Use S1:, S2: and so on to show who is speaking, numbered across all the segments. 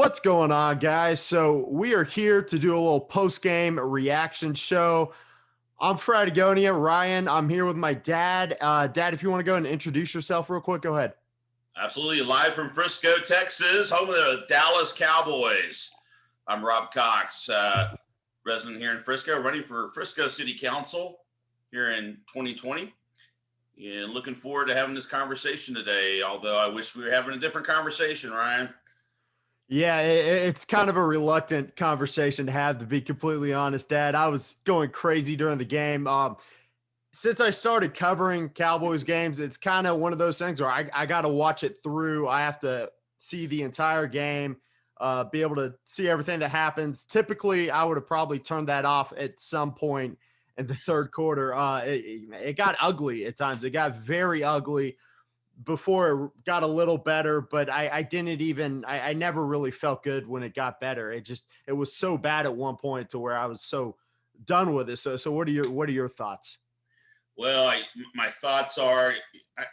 S1: What's going on, guys? So we are here to do a little post-game reaction show. I'm Fradigonia, Ryan. I'm here with my dad. Dad, if you want to go and introduce yourself real quick, go ahead.
S2: Absolutely. Live from Frisco, Texas, home of the Dallas Cowboys. I'm Rob Cox, resident here in Frisco, running for Frisco City Council here in 2020. And looking forward to having this conversation today, although I wish we were having a different conversation, Ryan.
S1: Yeah, it's kind of a reluctant conversation to have, to be completely honest, Dad. I was going crazy during the game. Since I started covering Cowboys games, it's kind of one of those things where I got to watch it through. I have to see the entire game, be able to see everything that happens. Typically, I would have probably turned that off at some point in the third quarter. It got ugly at times. It got very ugly before it got a little better, but I never really felt good when it got better. It was so bad at one point to where I was so done with it. So what are your thoughts?
S2: Well, my thoughts are, I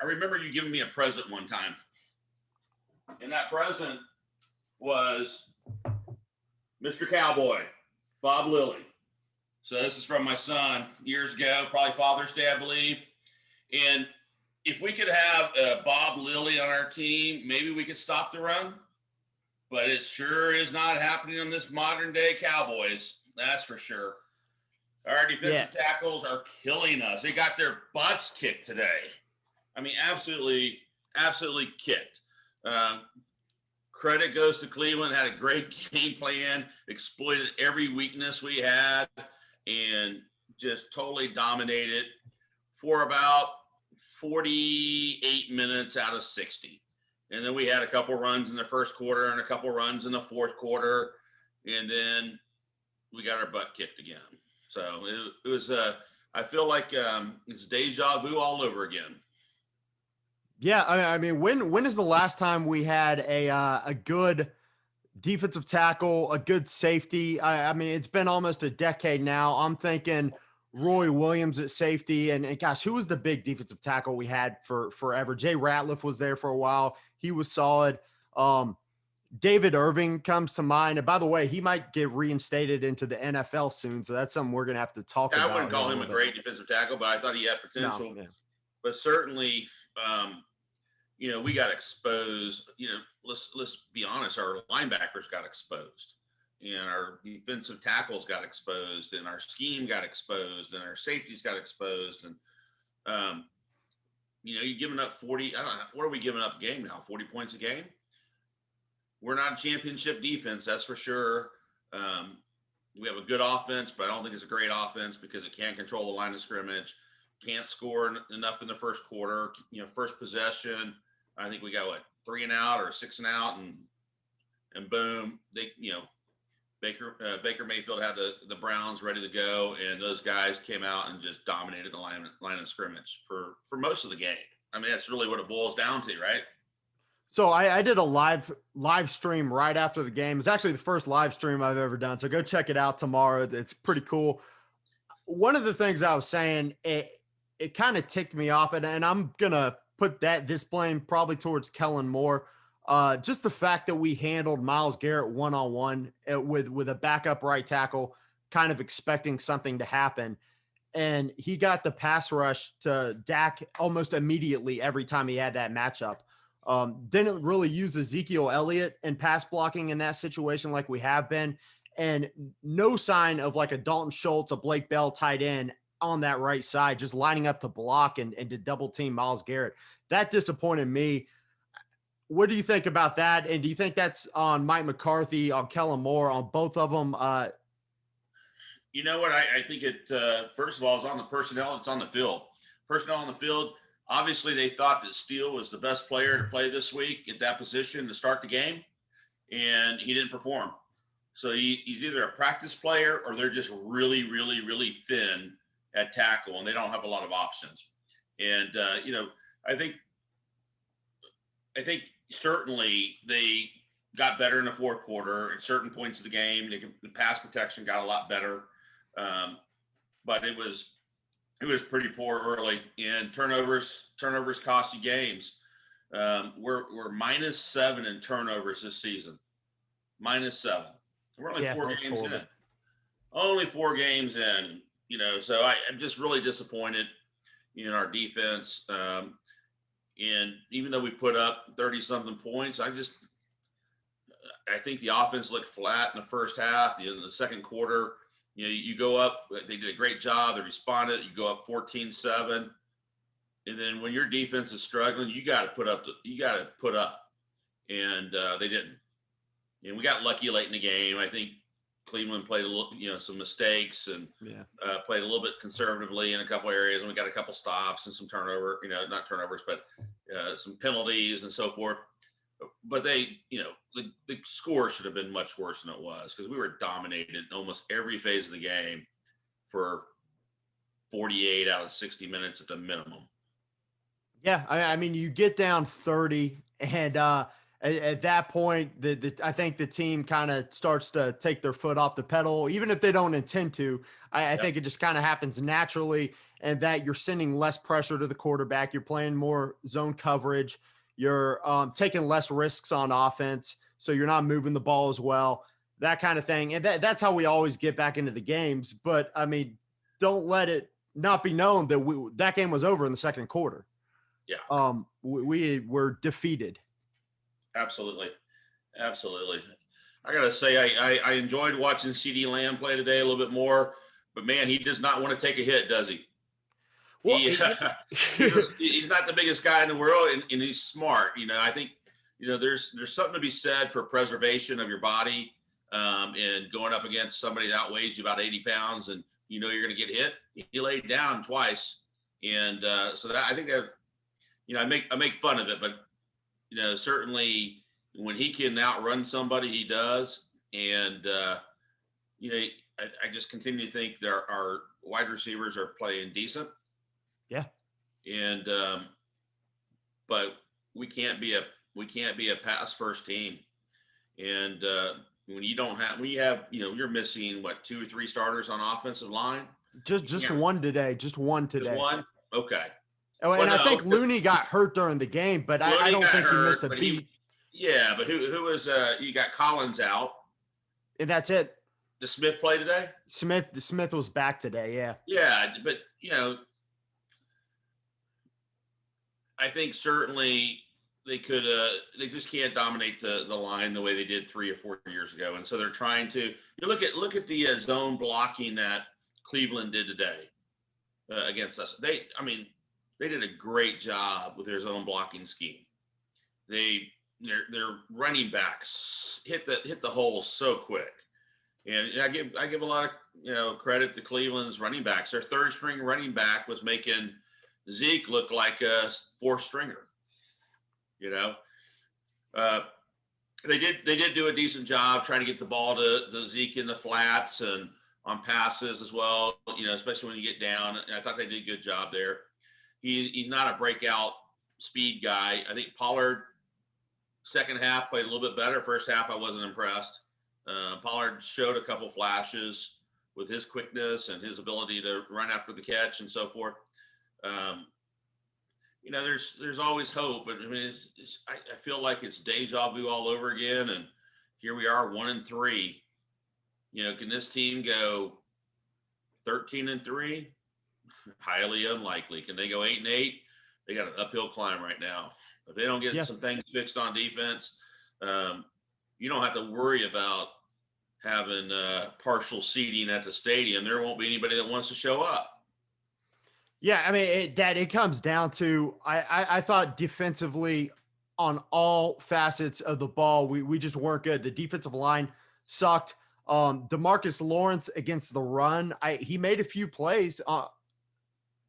S2: remember you giving me a present one time, and that present was Mr. Cowboy, Bob Lilly. So this is from my son years ago, probably Father's Day, I believe. And if we could have Bob Lilly on our team, maybe we could stop the run. But it sure is not happening on this modern day Cowboys. That's for sure. Our defensive tackles are killing us. They got their butts kicked today. I mean, absolutely kicked. Credit goes to Cleveland. Had a great game plan, exploited every weakness we had, and just totally dominated for about 48 minutes out of 60. And then we had a couple runs in the first quarter and a couple runs in the fourth quarter. And then we got our butt kicked again. So it was, I feel like it's deja vu all over again.
S1: Yeah. I mean, when is the last time we had a good defensive tackle, a good safety? I mean, it's been almost a decade now. I'm thinking Roy Williams at safety. And gosh, who was the big defensive tackle we had for forever? Jay Ratliff was there for a while. He was solid. David Irving comes to mind. And by the way, he might get reinstated into the NFL soon. So that's something we're going to have to talk about.
S2: I wouldn't call him a great defensive tackle, but I thought he had potential. No, yeah. But certainly, we got exposed. Let's be honest, our linebackers got exposed. And our defensive tackles got exposed, and our scheme got exposed, and our safeties got exposed. And, you're giving up 40. I don't know. What are we giving up a game now? 40 points a game? We're not a championship defense, that's for sure. We have a good offense, but I don't think it's a great offense because it can't control the line of scrimmage, can't score enough in the first quarter. First possession, I think we got 3 and out or 6 and out, and boom, Baker Mayfield had the Browns ready to go, and those guys came out and just dominated the line of scrimmage for most of the game. I mean, that's really what it boils down to, right?
S1: So I did a live stream right after the game. It's actually the first live stream I've ever done. So go check it out tomorrow. It's pretty cool. One of the things I was saying, it kind of ticked me off, and I'm gonna put this blame probably towards Kellen Moore. Just the fact that we handled Myles Garrett one-on-one with a backup right tackle, kind of expecting something to happen. And he got the pass rush to Dak almost immediately every time he had that matchup. Didn't really use Ezekiel Elliott in pass blocking in that situation like we have been. And no sign of like a Dalton Schultz, a Blake Bell tight end on that right side, just lining up to block and to double team Myles Garrett. That disappointed me. What do you think about that? And do you think that's on Mike McCarthy, on Kellen Moore, on both of them?
S2: You know what? I think it, first of all, is on the personnel. It's on the field. Personnel on the field. Obviously, they thought that Steele was the best player to play this week at that position to start the game, and he didn't perform. So he's either a practice player or they're just really, really, really thin at tackle, and they don't have a lot of options. And, I think certainly they got better in the fourth quarter at certain points of the game. The pass protection got a lot better, but it was pretty poor early. And turnovers cost you games. We're -7 in turnovers this season. -7. We're only
S1: Yeah,
S2: 4 games in. Only 4 games in. So I'm just really disappointed in our defense. And even though we put up 30-something points, I think the offense looked flat in the first half. In the second quarter, you go up. They did a great job. They responded. You go up 14-7, and then when your defense is struggling, you got to put up. And they didn't. And we got lucky late in the game. I think Cleveland played a little, some mistakes and played a little bit conservatively in a couple areas, and we got a couple stops and some turnover. Not turnovers, but some penalties and so forth. But they, the score should have been much worse than it was, because we were dominated in almost every phase of the game for 48 out of 60 minutes at the minimum.
S1: Yeah, I mean, you get down 30, and at that point, I think the team kind of starts to take their foot off the pedal, even if they don't intend to. I think it just kind of happens naturally, and that you're sending less pressure to the quarterback. You're playing more zone coverage. You're taking less risks on offense, so you're not moving the ball as well, that kind of thing. And that's how we always get back into the games. But, I mean, don't let it not be known that that game was over in the second quarter.
S2: Yeah.
S1: We were defeated.
S2: Absolutely. I got to say, I enjoyed watching CeeDee Lamb play today a little bit more. But, man, he does not want to take a hit, does he? Well, he's not the biggest guy in the world, and he's smart. I think, there's something to be said for preservation of your body, and going up against somebody that outweighs you about 80 pounds, and you're going to get hit. He laid down twice, and so that, I think that, I make fun of it, but certainly when he can outrun somebody, he does, and I just continue to think our wide receivers are playing decent.
S1: Yeah.
S2: And but we can't be a pass first team. And when you have you're missing 2 or 3 starters on offensive line.
S1: Just one today.
S2: Just one? Okay.
S1: Oh, and I think Looney got hurt during the game, but I don't think he missed a beat.
S2: But who was you got Collins out.
S1: And that's it.
S2: Did Smith play today?
S1: Smith was back today, yeah.
S2: Yeah, but I think certainly they could. They just can't dominate the line the way they did 3 or 4 years ago, and so they're trying to. Look at the zone blocking that Cleveland did today against us. They did a great job with their zone blocking scheme. Their running backs hit the hole so quick, and I give a lot of credit to Cleveland's running backs. Their third string running back was making Zeke looked like a 4th stringer. They did do a decent job trying to get the ball to Zeke in the flats and on passes as well. Especially when you get down. And I thought they did a good job there. He's not a breakout speed guy. I think Pollard second half played a little bit better. First half I wasn't impressed. Pollard showed a couple flashes with his quickness and his ability to run after the catch and so forth. There's always hope, but I feel like it's deja vu all over again. And here we are, 1-3. Can this team go 13-3? Highly unlikely. Can they go 8-8? They got an uphill climb right now. If they don't get some things fixed on defense, you don't have to worry about having partial seating at the stadium. There won't be anybody that wants to show up.
S1: Yeah, I mean, it comes down to I thought defensively on all facets of the ball, we just weren't good. The defensive line sucked. DeMarcus Lawrence against the run, he made a few plays on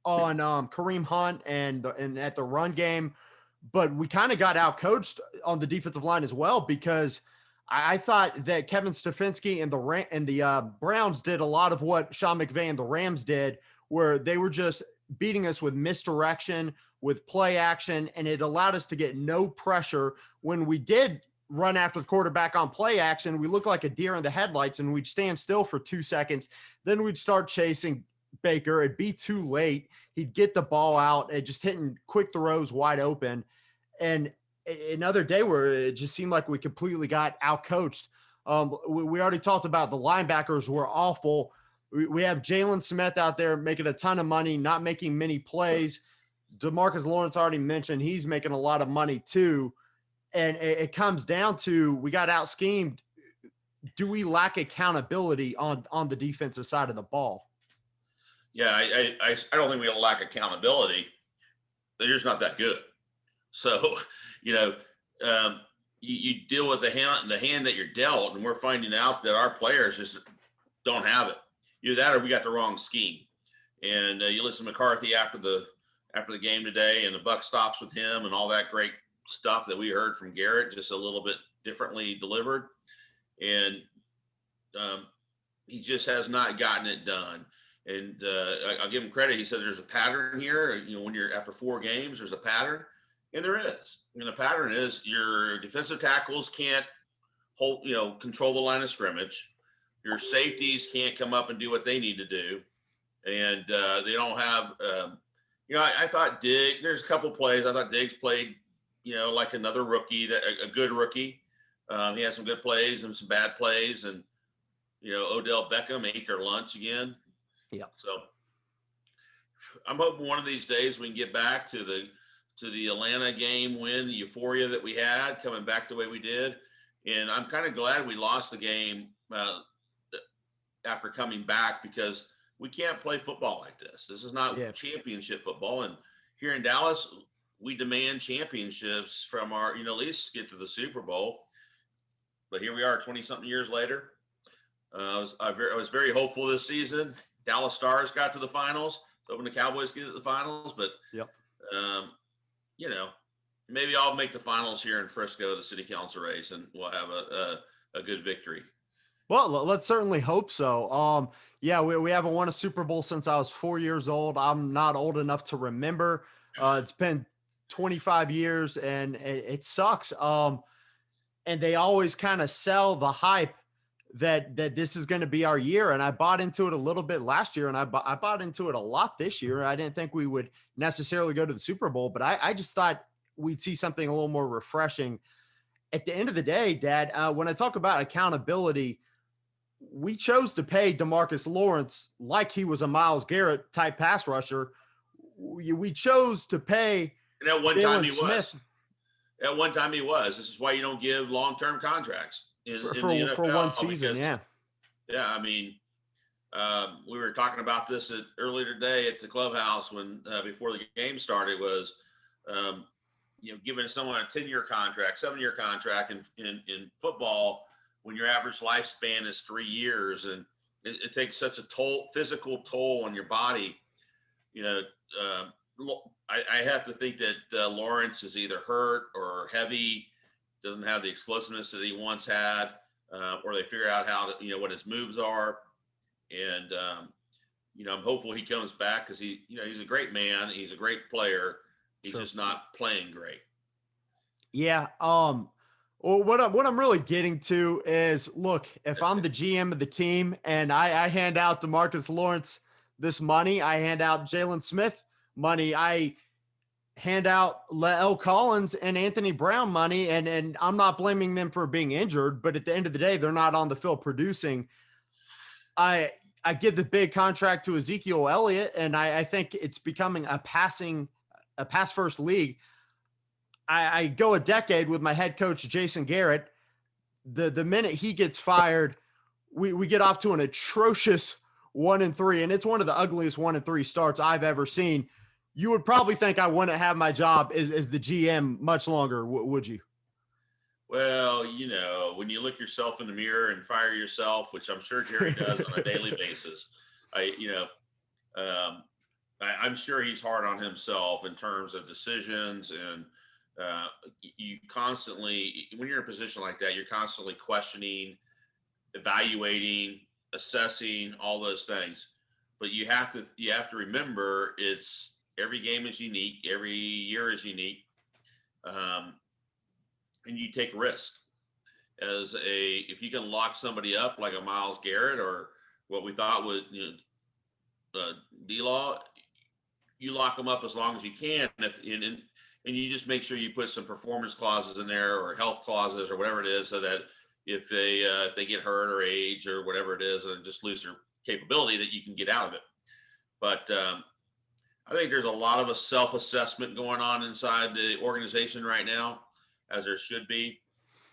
S1: Kareem Hunt and at the run game, but we kind of got outcoached on the defensive line as well, because I thought that Kevin Stefanski and the Browns did a lot of what Sean McVay and the Rams did, where they were just beating us with misdirection, with play action, and it allowed us to get no pressure. When we did run after the quarterback on play action, we looked like a deer in the headlights, and we'd stand still for 2 seconds. Then we'd start chasing Baker. It'd be too late. He'd get the ball out and just hitting quick throws wide open. And another day where it just seemed like we completely got outcoached. We already talked about the linebackers were awful. We have Jalen Smith out there making a ton of money, not making many plays. DeMarcus Lawrence already mentioned he's making a lot of money too. And it comes down to we got out schemed. Do we lack accountability on the defensive side of the ball?
S2: Yeah, I don't think we lack accountability. They're just not that good. So, you know, you deal with the hand that you're dealt, and we're finding out that our players just don't have it. Either that or we got the wrong scheme. And you listen to McCarthy after the game today, and the buck stops with him, and all that great stuff that we heard from Garrett, just a little bit differently delivered. And he just has not gotten it done. And I'll give him credit. He said there's a pattern here. You know, when you're after 4 games, there's a pattern, and there is. And the pattern is your defensive tackles can't control the line of scrimmage. Your safeties can't come up and do what they need to do, and they don't have. I thought there's a couple plays. I thought Diggs played, like another rookie, a good rookie. He had some good plays and some bad plays, and Odell Beckham ate their lunch again.
S1: Yeah.
S2: So I'm hoping one of these days we can get back to the Atlanta game win, the euphoria that we had, coming back the way we did. And I'm kind of glad we lost the game after coming back, because we can't play football like this. This is not championship football. And here in Dallas, we demand championships from our, at least get to the Super Bowl. But here we are 20-something years later. I was very hopeful this season. Dallas Stars got to the finals. Hoping the Cowboys get to the finals. But, maybe I'll make the finals here in Frisco, the city council race, and we'll have a good victory.
S1: Well, let's certainly hope so. We haven't won a Super Bowl since I was 4 years old. I'm not old enough to remember. It's been 25 years, and it sucks. And they always kind of sell the hype that this is going to be our year. And I bought into it a little bit last year, and I bought into it a lot this year. I didn't think we would necessarily go to the Super Bowl, but I just thought we'd see something a little more refreshing. At the end of the day, Dad, when I talk about accountability, we chose to pay DeMarcus Lawrence like he was a Myles Garrett type pass rusher. We chose to pay.
S2: And at one time he was. At one time he was. This is why you don't give long-term contracts
S1: for one season. Yeah.
S2: I mean, we were talking about this earlier today at the clubhouse when before the game started, was giving someone a 10-year contract, 7-year contract in football, when your average lifespan is 3 years, and it takes such a physical toll on your body. I have to think that Lawrence is either hurt or heavy, doesn't have the explosiveness that he once had, or they figure out how to, what his moves are. And, I'm hopeful he comes back, because he's a great man. He's a great player. He's just not playing great.
S1: Yeah. Well, what I'm really getting to is, look, if I'm the GM of the team and I hand out DeMarcus Lawrence this money, I hand out Jalen Smith money, I hand out La'el Collins and Anthony Brown money, and I'm not blaming them for being injured, but at the end of the day, they're not on the field producing. I give the big contract to Ezekiel Elliott, and I think it's becoming a pass first league. I go a decade with my head coach, Jason Garrett. The minute he gets fired, we get off to an atrocious 1-3, and it's one of the ugliest 1-3 starts I've ever seen. You would probably think I wouldn't have my job as the GM much longer, would you?
S2: Well, when you look yourself in the mirror and fire yourself, which I'm sure Jerry does on a daily basis, I'm sure he's hard on himself in terms of decisions, and you constantly, when you're in a position like that, you're constantly questioning, evaluating, assessing, all those things. But you have to remember, it's every game is unique, every year is unique, and you take risk. If you can lock somebody up like a Myles Garrett, or what we thought would D-Law, you lock them up as long as you can, and you just make sure you put some performance clauses in there, or health clauses, or whatever it is, so that if they get hurt or age or whatever it is, and just lose their capability, that you can get out of it. But I think there's a lot of a self-assessment going on inside the organization right now, as there should be.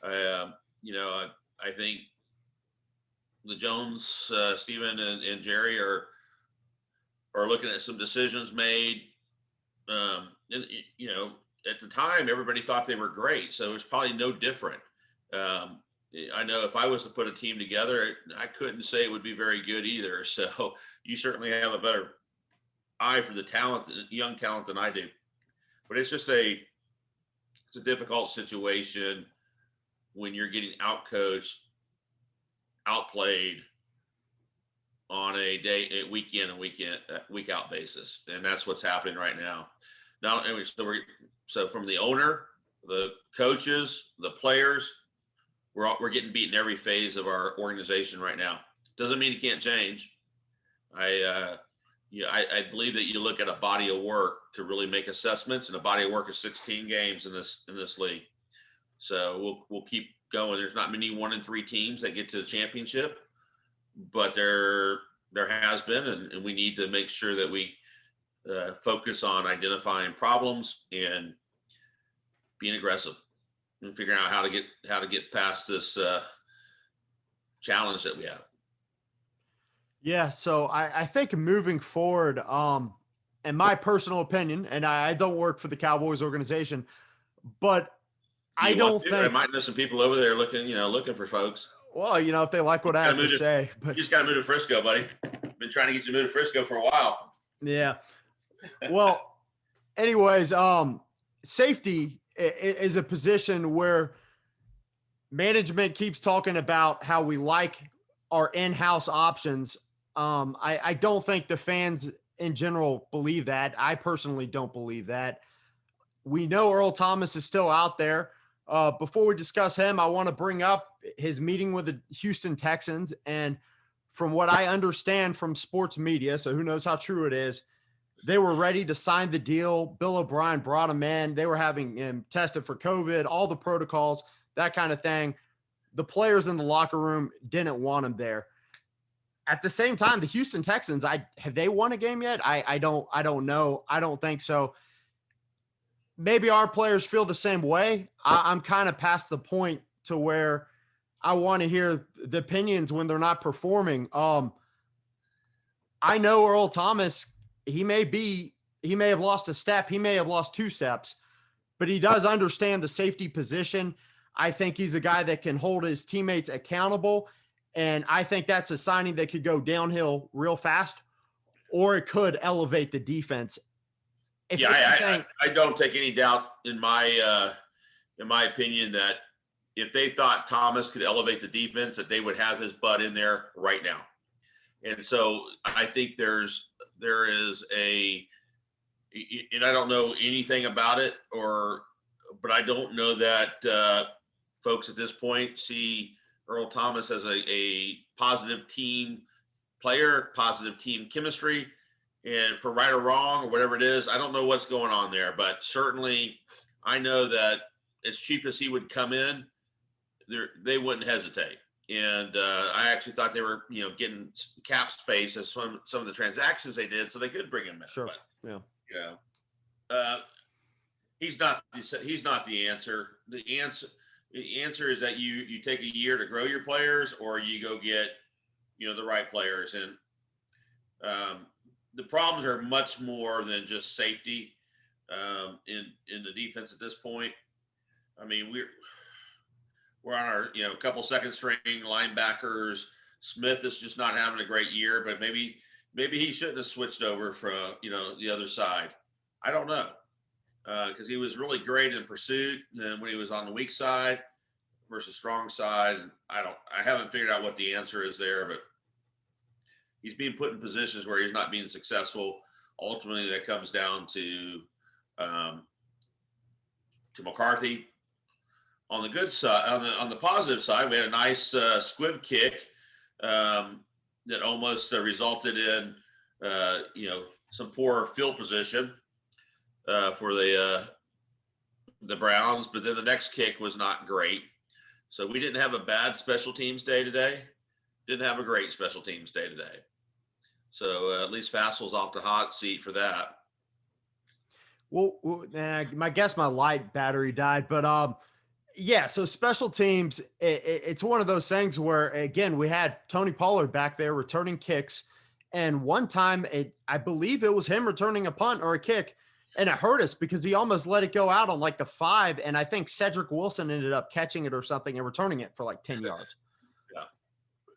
S2: I think the Jones, Stephen, and Jerry are looking at some decisions made. And at the time, everybody thought they were great, so it's probably no different. I know if I was to put a team together, I couldn't say it would be very good either. So you certainly have a better eye for the talent, young talent, than I do. But it's a difficult situation when you're getting outcoached, outplayed on a week in and week out basis, and that's what's happening right now. Now, so from the owner, the coaches, the players, we're getting beaten every phase of our organization right now. Doesn't mean it can't change. I believe that you look at a body of work to really make assessments, and a body of work is 16 games in this league. So we'll keep going. There's not many 1-3 teams that get to the championship, but there has been, and we need to make sure that we focus on identifying problems and being aggressive and figuring out how to get past this challenge that we have.
S1: Yeah, so I think moving forward, in my personal opinion, and I don't work for the Cowboys organization, but I don't think
S2: I might know some people over there looking for folks.
S1: Well, if they like what I have to say, but
S2: you just got to move to Frisco, buddy. Been trying to get you to move to Frisco for a while.
S1: Yeah. Well, anyways, safety is a position where management keeps talking about how we like our in-house options. I don't think the fans in general believe that. I personally don't believe that. We know Earl Thomas is still out there. Before we discuss him, I want to bring up his meeting with the Houston Texans. And from what I understand from sports media, so who knows how true it is, they were ready to sign the deal. Bill O'Brien brought him in. They were having him tested for COVID, all the protocols, that kind of thing. The players in the locker room didn't want him there. At the same time, the Houston Texans, have they won a game yet? I don't know. I don't think so. Maybe our players feel the same way. I'm kind of past the point to where I want to hear the opinions when they're not performing. I know Earl Thomas, he may have lost a step. He may have lost 2 steps, but he does understand the safety position. I think he's a guy that can hold his teammates accountable. And I think that's a signing that could go downhill real fast, or it could elevate the defense.
S2: I don't take any doubt in my opinion that if they thought Thomas could elevate the defense, that they would have his butt in there right now. And so I think there is and I don't know anything about it, but I don't know that folks at this point see Earl Thomas as a positive team player, positive team chemistry. And for right or wrong or whatever it is, I don't know what's going on there, but certainly I know that as cheap as he would come in, they wouldn't hesitate. And I actually thought they were, getting cap space as some of the transactions they did, so they could bring him in.
S1: Sure.
S2: But, he's not the answer. The answer is that you take a year to grow your players, or you go get, the right players. And the problems are much more than just safety in the defense at this point. I mean, we're on our couple second string linebackers. Smith is just not having a great year, but maybe he shouldn't have switched over from the other side. I don't know, because he was really great in pursuit. Then when he was on the weak side versus strong side, I haven't figured out what the answer is there, but he's being put in positions where he's not being successful. Ultimately, that comes down to McCarthy. On the good side, on the positive side, we had a nice squib kick that almost resulted in some poor field position for the Browns. But then the next kick was not great. So we didn't have a bad special teams day today. Didn't have a great special teams day today. So at least Fassel's off the hot seat for that.
S1: Well, I guess my light battery died, but yeah. So special teams, it's one of those things where, again, we had Tony Pollard back there returning kicks, and one time I believe it was him returning a punt or a kick, and it hurt us because he almost let it go out on like the 5, and I think Cedric Wilson ended up catching it or something and returning it for like 10 yards.
S2: Yeah.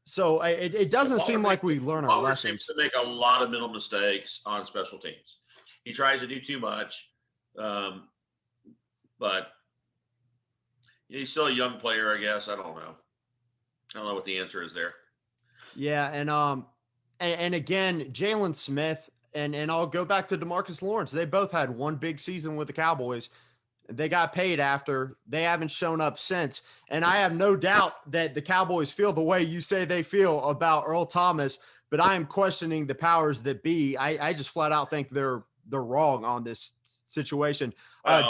S1: So it doesn't seem like we learn our lessons.
S2: Seems to make a lot of mental mistakes on special teams. He tries to do too much, but he's still a young player, I guess. I don't know what the answer is there.
S1: Yeah, and again, Jalen Smith and I'll go back to DeMarcus Lawrence. They both had one big season with the Cowboys. They got paid after. They haven't shown up since. And I have no doubt that the Cowboys feel the way you say they feel about Earl Thomas, but I am questioning the powers that be. I just flat out think they're wrong on this situation.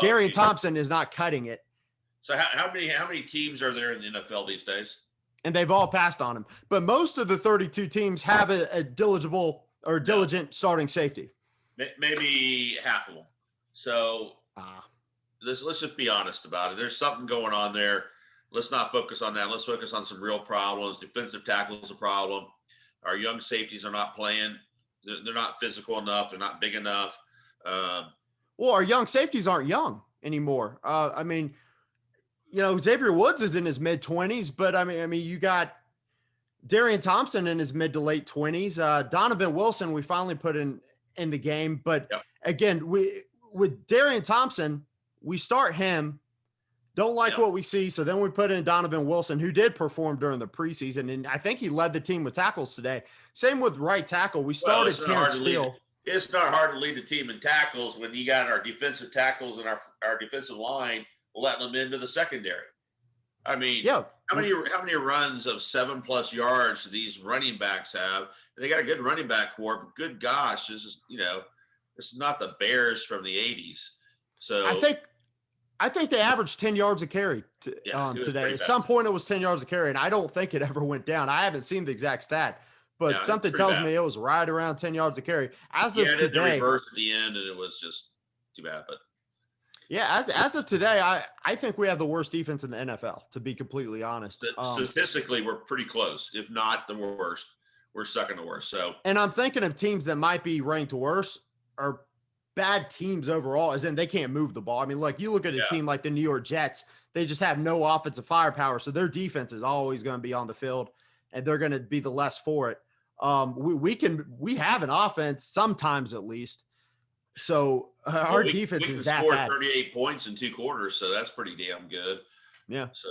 S1: Darian Thompson is not cutting it.
S2: So how many teams are there in the NFL these days?
S1: And they've all passed on him. But most of the 32 teams have a diligent starting safety.
S2: Maybe half of them. So let's just be honest about it. There's something going on there. Let's not focus on that. Let's focus on some real problems. Defensive tackle is a problem. Our young safeties are not playing. They're not physical enough. They're not big enough.
S1: Well, our young safeties aren't young anymore. I mean, Xavier Woods is in his mid-20s, but I mean, you got Darian Thompson in his mid to late 20s. Donovan Wilson, we finally put in the game, but again, with Darian Thompson, we start him. Don't like what we see, so then we put in Donovan Wilson, who did perform during the preseason, and I think he led the team with tackles today. Same with right tackle. We started Terrence Steele.
S2: It's not hard to lead the team in tackles when you got our defensive tackles and our defensive line letting them into the secondary. I mean, how many runs of 7+ yards do these running backs have? And they got a good running back core, but good gosh, this is this is not the Bears from the 80s. So
S1: I think they averaged 10 yards a carry today. At some point, it was 10 yards a carry, and I don't think it ever went down. I haven't seen the exact stat, but something tells me it was right around 10 yards a carry. As of today,
S2: the reverse at the end, and it was just too bad. But
S1: yeah, as of today, I think we have the worst defense in the NFL, to be completely honest.
S2: Statistically, we're pretty close, if not the worst. We're second to worst. So,
S1: and I'm thinking of teams that might be ranked worse or bad teams overall, as in they can't move the ball. I mean, like you look at a team like the New York Jets, they just have no offensive firepower, so their defense is always going to be on the field, and they're going to be the less for it. We have an offense sometimes at least. So our defense is that bad.
S2: 38 points in 2 quarters, so that's pretty damn good.
S1: Yeah.
S2: So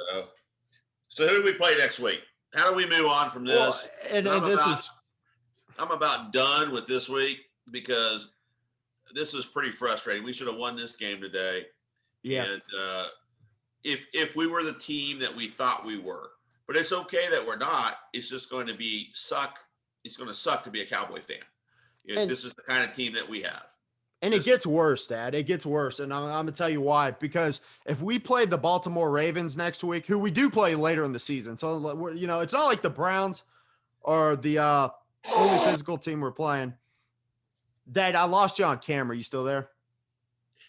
S2: who do we play next week? How do we move on from this?
S1: Well,
S2: I'm about done with this week because this is pretty frustrating. We should have won this game today.
S1: Yeah.
S2: And if we were the team that we thought we were, but it's okay that we're not. It's just going to suck. It's going to suck to be a Cowboy fan. This is the kind of team that we have.
S1: And it gets worse, Dad. It gets worse. And I'm going to tell you why. Because if we played the Baltimore Ravens next week, who we do play later in the season, so, it's not like the Browns are the only physical team we're playing. Dad, I lost you on camera. You still there?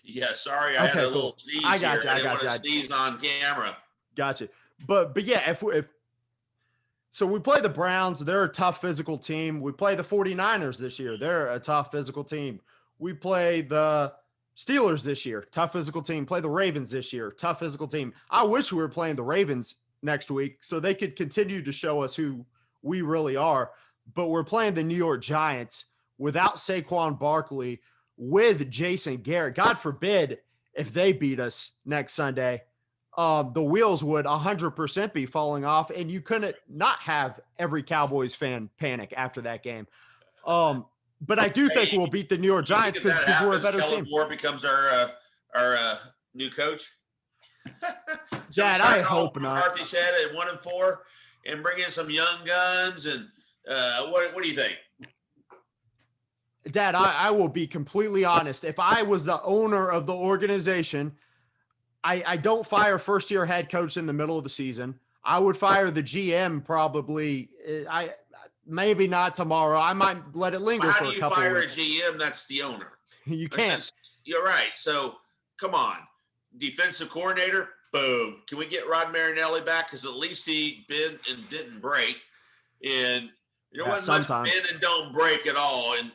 S2: Yeah, sorry. I had a little sneeze
S1: I got
S2: here.
S1: you.
S2: I didn't want to sneeze on camera.
S1: Gotcha. But yeah, so we play the Browns. They're a tough physical team. We play the 49ers this year. They're a tough physical team. We play the Steelers this year, tough physical team. Play the Ravens this year, tough physical team. I wish we were playing the Ravens next week so they could continue to show us who we really are. But we're playing the New York Giants without Saquon Barkley, with Jason Garrett. God forbid if they beat us next Sunday, the wheels would 100% be falling off, and you couldn't not have every Cowboys fan panic after that game. But I do think we'll beat the New York Giants because we're a better team.
S2: Moore becomes our new coach.
S1: Dad, I hope not.
S2: McCarthy's head at 1-4, and bring in some young guns. And what do you think?
S1: Dad, I will be completely honest. If I was the owner of the organization, I don't fire first-year head coach in the middle of the season. I would fire the GM probably. I maybe not tomorrow. I might let it linger
S2: How
S1: for
S2: do
S1: a
S2: you
S1: couple of
S2: fire a
S1: weeks.
S2: GM? That's the owner.
S1: You
S2: That's
S1: can't.
S2: just, you're right. So come on, defensive coordinator. Boom. Can we get Rod Marinelli back? Because at least he been and didn't break. And there wasn't much
S1: Sometimes.
S2: bend and don't break at all. And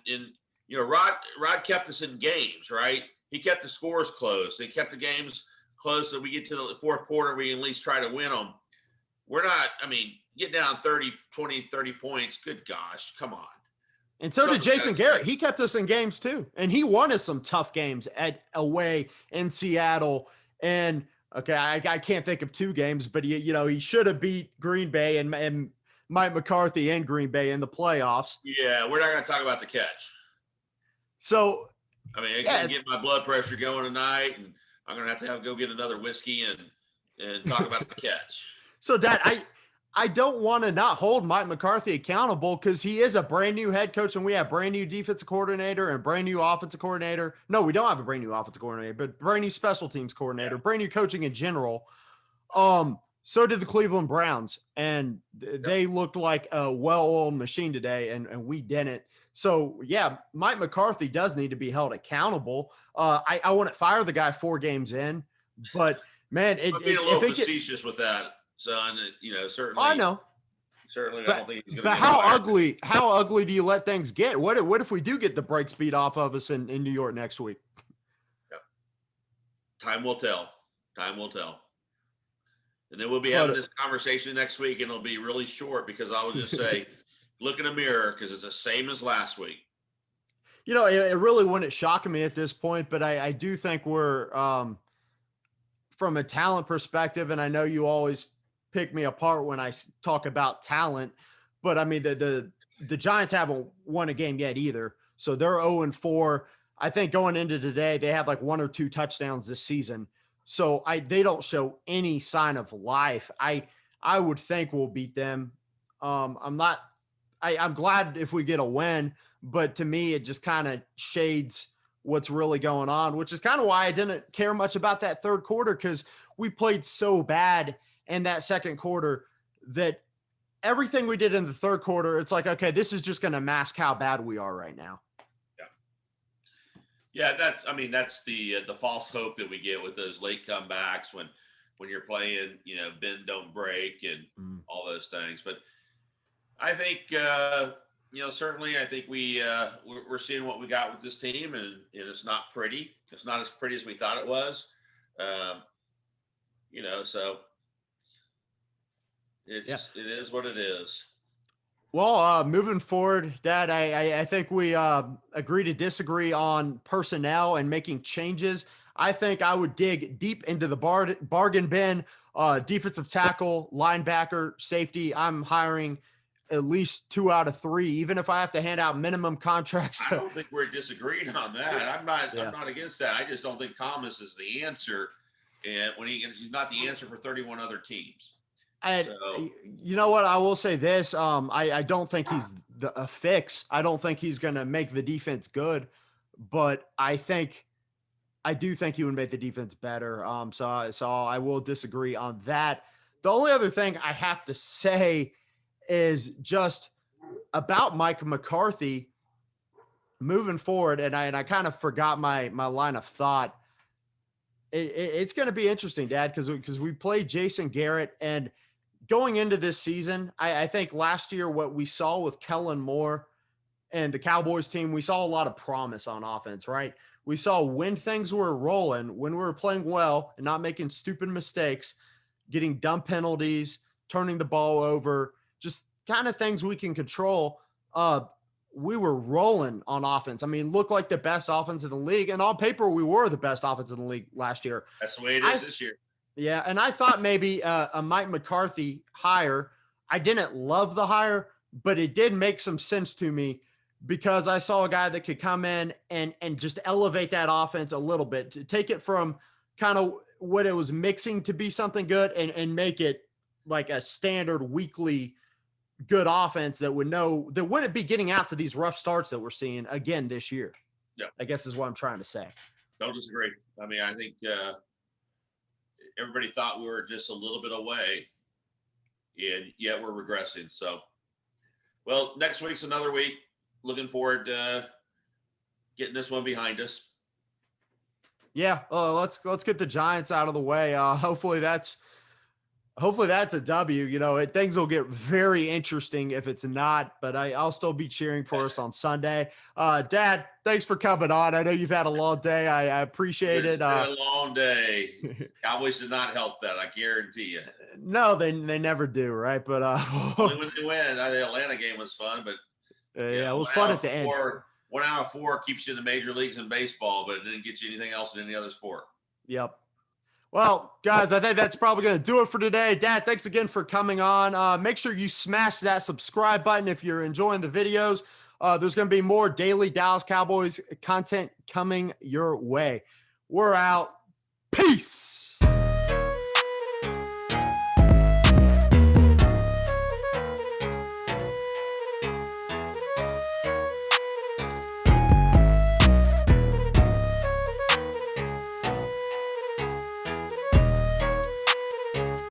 S2: Rod kept us in games, right? He kept the scores close. He kept the games close so we get to the fourth quarter, we can at least try to win them. We're not, I mean, get down 20, 30 points. Good gosh, come on.
S1: And so did Jason Garrett. He kept us in games too. And he won us some tough games away in Seattle. And okay, I can't think of 2 games, but he should have beat Green Bay and Mike McCarthy in Green Bay in the playoffs.
S2: Yeah, we're not going to talk about the catch.
S1: So,
S2: I mean, it's going to get my blood pressure going tonight, and I'm going to have to go get another whiskey and talk about the catch.
S1: So, Dad, I don't want to not hold Mike McCarthy accountable because he is a brand new head coach and we have brand new defensive coordinator and brand new offensive coordinator. No, we don't have a brand new offensive coordinator, but brand new special teams coordinator, brand new coaching in general. So did the Cleveland Browns, and they looked like a well-oiled machine today, and we didn't. So, yeah, Mike McCarthy does need to be held accountable. I wouldn't fire the guy 4 games in, but, man,
S2: I'm being a little facetious with that, son. Certainly.
S1: I know.
S2: Certainly, I don't think he's going to.
S1: But how ugly do you let things get? What if we do get the break speed off of us in New York next week?
S2: Yep. Time will tell. Time will tell. And then we'll be having this conversation next week, and it'll be really short because I will just say, look in the mirror because it's the same as last week.
S1: It really wouldn't shock me at this point, but I do think we're from a talent perspective, and I know you always pick me apart when I talk about talent, but I mean, the Giants haven't won a game yet either. So they're 0-4. I think going into today, they had like 1 or 2 touchdowns this season. So they don't show any sign of life. I would think we'll beat them. I'm glad if we get a win, but to me, it just kind of shades what's really going on, which is kind of why I didn't care much about that third quarter, because we played so bad in that second quarter that everything we did in the third quarter, it's like, okay, this is just going to mask how bad we are right now.
S2: Yeah, that's the false hope that we get with those late comebacks when you're playing, bend don't break and all those things. But I think certainly I think we're seeing what we got with this team, and it's not pretty. It's not as pretty as we thought it was. So it is what it is.
S1: Well, moving forward, Dad, I think we agree to disagree on personnel and making changes. I think I would dig deep into the bargain bin, defensive tackle, linebacker, safety. I'm hiring at least 2 out of 3, even if I have to hand out minimum contracts.
S2: I don't think we're disagreeing on that. I'm not against that. I just don't think Thomas is the answer, and he's not the answer for 31 other teams.
S1: You know what? I will say this. I don't think he's a fix. I don't think he's going to make the defense good, but I do think he would make the defense better. So I will disagree on that. The only other thing I have to say is just about Mike McCarthy moving forward. And I kind of forgot my line of thought. It's going to be interesting, Dad, because we played Jason Garrett, and going into this season, I think last year what we saw with Kellen Moore and the Cowboys team, we saw a lot of promise on offense, right? We saw when things were rolling, when we were playing well and not making stupid mistakes, getting dumb penalties, turning the ball over, just kind of things we can control. We were rolling on offense. I mean, looked like the best offense in the league, and on paper, we were the best offense in the league last year.
S2: That's the way it is this year.
S1: Yeah, and I thought maybe a Mike McCarthy hire. I didn't love the hire, but it did make some sense to me because I saw a guy that could come in and just elevate that offense a little bit, to take it from kind of what it was mixing to be something good and make it like a standard weekly good offense that wouldn't be getting out to these rough starts that we're seeing again this year.
S2: Yeah,
S1: I guess is what I'm trying to say.
S2: Don't disagree. I mean, I think everybody thought we were just a little bit away and yet we're regressing. So, well, next week's another week. Looking forward to getting this one behind us.
S1: Yeah, let's get the Giants out of the way. Hopefully that's a W. You know, things will get very interesting if it's not, but I'll still be cheering for us on Sunday. Dad, thanks for coming on. I know you've had a long day. I appreciate it.
S2: It's been a long day. Cowboys did not help that, I guarantee you.
S1: No, they never do, right? But
S2: only when they win. The Atlanta game was fun, but
S1: yeah, it was fun at the end.
S2: 1 out of 4 keeps you in the major leagues in baseball, but it didn't get you anything else in any other sport.
S1: Yep. Well, guys, I think that's probably going to do it for today. Dad, thanks again for coming on. Make sure you smash that subscribe button if you're enjoying the videos. There's going to be more daily Dallas Cowboys content coming your way. We're out. Peace.